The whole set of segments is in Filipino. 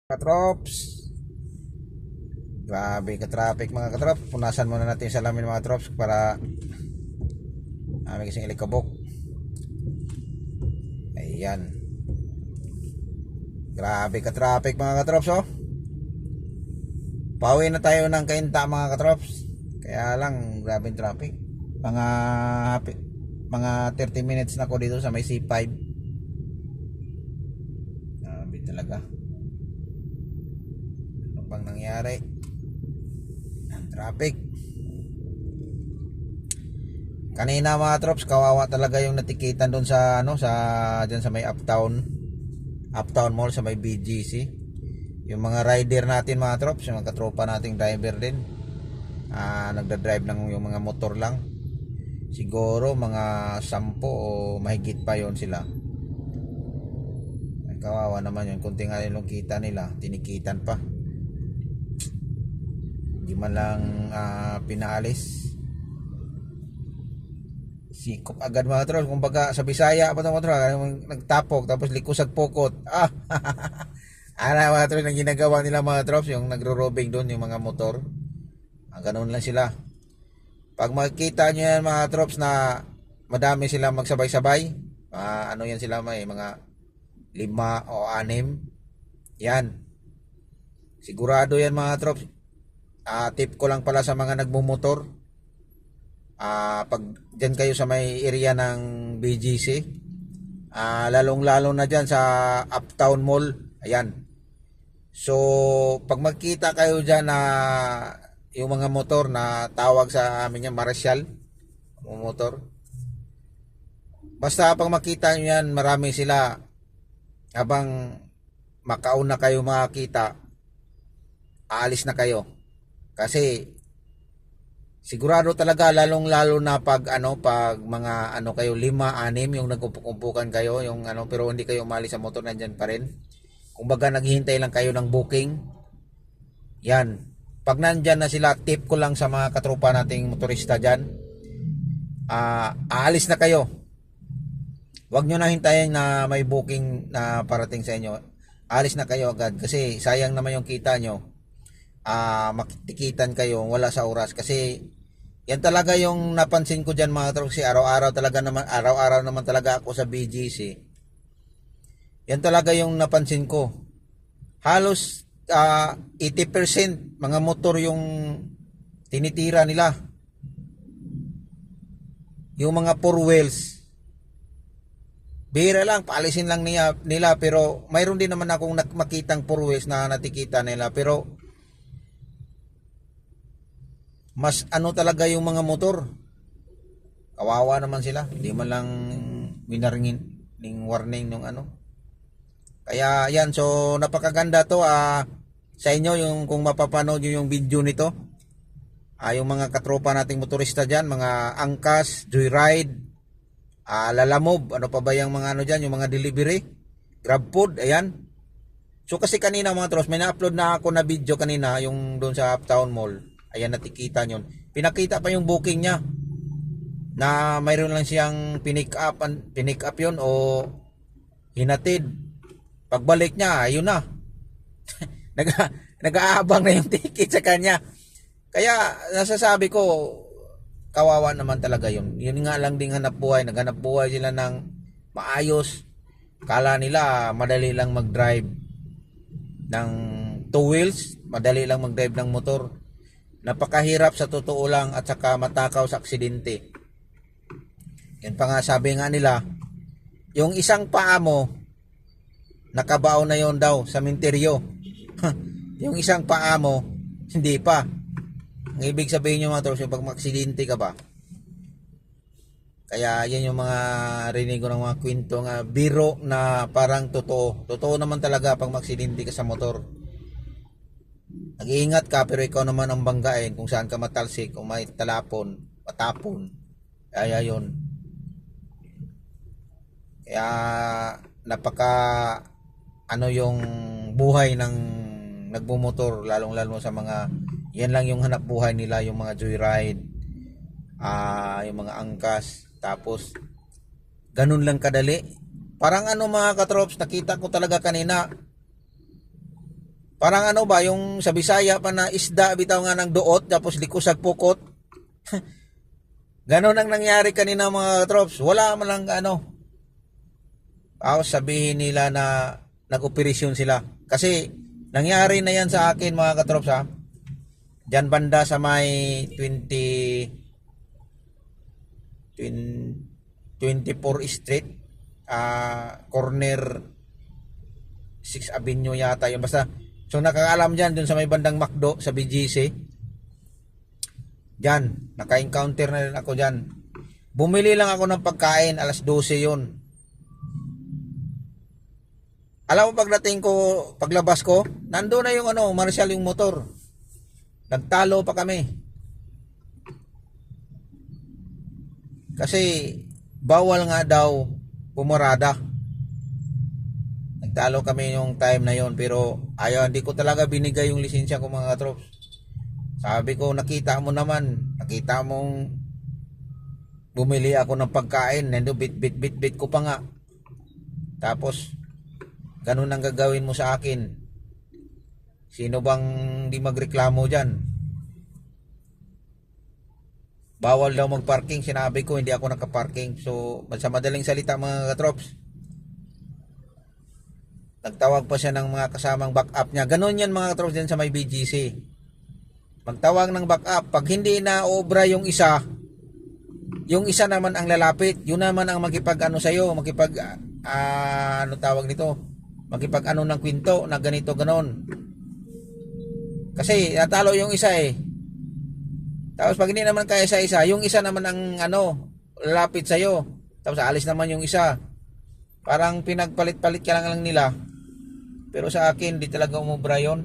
Katrops, grabe ka traffic mga katrops. Punasan muna natin yung salamin mga trops para may kasing ilikabok. Ayan, grabe ka traffic mga katrops. Pauwi na tayo ng Kainta mga katrops. Kaya lang grabe yung traffic. Mga 30 minutes na ako dito sa may C5. Grabe talaga. Ano pang nangyari? Ang traffic. Kanina mga trops, kawawa talaga yung natikitan doon sa diyan sa may Uptown Mall sa may BGC. Yung mga rider natin mga trops, yung mga katropa nating driver din. Nagda-drive ng yung mga motor lang. Siguro mga 10 o mahigit pa yon sila. Ay, kawawa naman yun, kunti nga yung kita nila, tinikitan pa. Hindi man lang pinaalis. Sikop agad mga troll. Kumbaga sa Bisaya pa itong troll, nagtapok tapos likusag pokot. Mga troll, ang ginagawa nila mga trolls, yung nagro-robing doon yung mga motor. Ganoon lang sila. Pag makikita nyo yan mga trolls na madami sila magsabay-sabay, yan sila, may mga 5 o 6. Yan. Sigurado yan mga trolls. Tip ko lang pala sa mga nagmumotor. Pag dyan kayo sa may area ng BGC, lalong lalo na dyan sa Uptown Mall, ayan. So pag magkita kayo dyan na yung mga motor na tawag sa amin yan Marshall motor, basta pag makita nyo yan, marami sila, habang makauna kayo makakita, aalis na kayo. Kasi sigurado talaga, lalong lalo na pag mga kayo 5, 6 yung nagkumpukan kayo, yung pero hindi kayo umalis sa motor, nandiyan pa rin. Kumbaga naghihintay lang kayo ng booking. Yan. Pag nandyan na sila, tip ko lang sa mga katropa nating motorista diyan, aalis na kayo. Huwag nyo na hintayin na may booking na parating sa inyo. Aalis na kayo agad kasi sayang naman yung kita nyo. Makitikitan kayo wala sa oras, kasi yan talaga yung napansin ko diyan mga tropa, kasi araw-araw naman talaga ako sa BGC. Yan talaga yung napansin ko. Halos 80% mga motor yung tinitira nila. Yung mga 4 wheels, bihira lang, paalisin lang nila, pero mayroon din naman akong makitang 4 wheels na natikita nila, pero mas talaga yung mga motor. Kawawa naman sila. Hindi man lang winaringin ng warning nung Kaya yan, so napakaganda to sa inyo, yung kung mapapanood nyo yung video nito. Yung mga katropa nating motorista dyan, mga Angkas, Joyride, Lalamove, ano pa ba yung mga dyan, yung mga delivery, GrabFood, ayan. So kasi kanina mga tros, may na-upload na ako na video kanina, yung doon sa Uptown Mall. Ayan, natikita nyo. Pinakita pa yung booking niya na mayroon lang siyang pinick up yun o hinatid. Pagbalik niya, ayun na. Nag-aabang na yung ticket sa kanya. Kaya nasasabi ko, kawawa naman talaga yun. Yun nga lang ding hanap buhay. Naghanap buhay sila ng maayos. Kala nila madali lang mag-drive ng 2 wheels. Madali lang mag-drive ng motor. Napakahirap sa totoo lang, at saka matakaw sa aksidente. Yan pa nga, sabi nga nila, yung isang paa mo nakabao na yon daw sa minteryo. Yung isang paa mo hindi pa. Ang ibig sabihin nyo mga tros, yung pag maksidente ka ba. Kaya yan yung mga rinig ko ng mga kwento nga biro na parang totoo. Totoo naman talaga pag maksidente ka sa motor. Nag-iingat ka, pero ikaw naman ang banggain kung saan ka matalsik, kung may patapon. Kaya yun. Kaya napaka yung buhay ng nagbumotor, lalong-lalo sa mga, yan lang yung hanap buhay nila, yung mga joyride, yung mga angkas, tapos ganun lang kadali. Parang mga katrops, nakita ko talaga kanina, Parang ano ba, yung sa Bisaya pa na isda, bitaw nga ng duot, tapos likusag pukot. Ganon ang nangyari kanina mga katrops. Wala man lang ano. Sabihin nila na nag-operasyon sila. Kasi nangyari na yan sa akin mga katrops ha. Diyan banda sa may 24 Street, corner 6 Avenue yata yun. Basta, so nakakaalam dyan, dun sa may bandang McDo, sa BGC. Dyan, naka-encounter na rin ako dyan. Bumili lang ako ng pagkain, alas 12 yun. Alam mo pagdating ko, paglabas ko, nando na yung ano, Marshall yung motor. Nagtalo pa kami. Kasi bawal nga daw pumarada. Nagtalo kami yung time na yon, pero ayaw, hindi ko talaga binigay yung lisensya ko mga katrops. Sabi ko, nakita mong bumili ako ng pagkain, nando bit ko pa nga. Tapos ganun ang gagawin mo sa akin. Sino bang di magreklamo dyan? Bawal daw magparking. Sinabi ko hindi ako nakaparking. So sa madaling salita mga katrops, nagtawag pa siya ng mga kasamang backup niya. Ganun yan mga katrops din sa may BGC. Magtawag ng backup. Pag hindi na obra yung isa naman ang lalapit. Yun naman ang makipag-ano sa'yo. Ano tawag nito? Makipag-ano ng kwento na ganito ganon. Kasi natalo yung isa eh. Tapos pag hindi naman kaya isa-isa, yung isa naman ang lalapit sa'yo. Tapos alis naman yung isa. Parang pinagpalit-palit ka lang nila. Pero sa akin, di talaga umubra yun.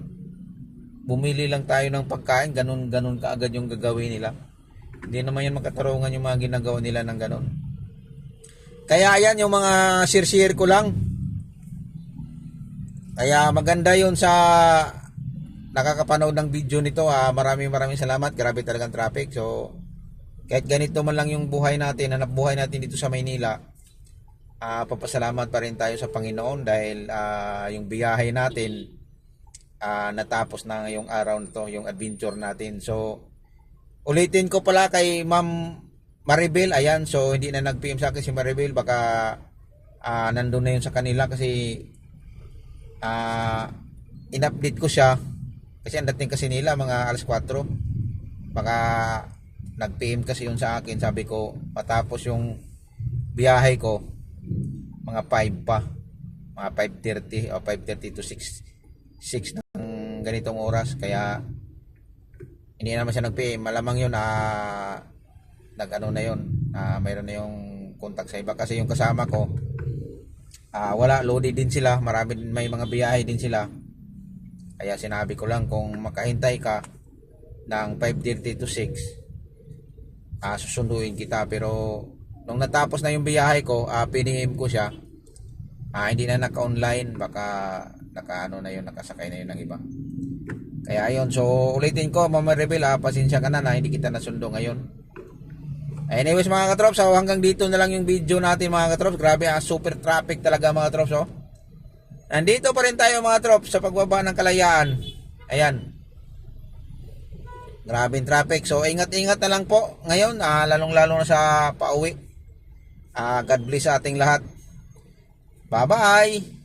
Bumili lang tayo ng pagkain, ganun kaagad yung gagawin nila. Hindi naman yan makatarungan yung mga ginagawa nila ng ganun. Kaya yan yung mga share ko lang. Kaya maganda yun sa nakakapanood ng video nito. Maraming salamat. Grabe talagang traffic. So kahit ganito man lang yung buhay natin, hanap buhay natin dito sa Maynila, papasalamat pa rin tayo sa Panginoon dahil yung biyahe natin natapos na ngayong araw na to, yung adventure natin. So ulitin ko pala kay Ma'am Maribel, ayan, so hindi na nag-PM sa akin si Maribel, baka nandun na yun sa kanila kasi in-update ko siya. Kasi ang dating kasi nila mga alas 4. Baka nag-PM kasi yun sa akin. Sabi ko matapos yung biyahe ko mga 5 pa. Mga 5:30 o 5:30 to 6 ng ganitong oras. Kaya hindi naman siya nag-PM. Malamang yun nag-ano na yun. Mayroon na yung contact sa iba. Kasi yung kasama ko wala, loaded din sila. May mga biyahe din sila. Kaya sinabi ko lang kung makahintay ka ng 5:30 to 6, susunduin kita. Pero nung natapos na yung biyahe ko, pinihim ko siya. Hindi na naka-online, baka nakasakay na yun ng iba. Kaya ayun, so ulitin ko, Mama Rebel, pasensya ka na hindi kita nasundo ngayon. Anyways mga katrops, hanggang dito na lang yung video natin mga katrops. Grabe, super traffic talaga mga katrops. Nandito pa rin tayo mga trops sa pagbaba ng Kalayaan. Ayan. Grabing traffic. So ingat-ingat na lang po ngayon, lalong-lalo na sa pauwi. God bless sa ating lahat. Bye-bye.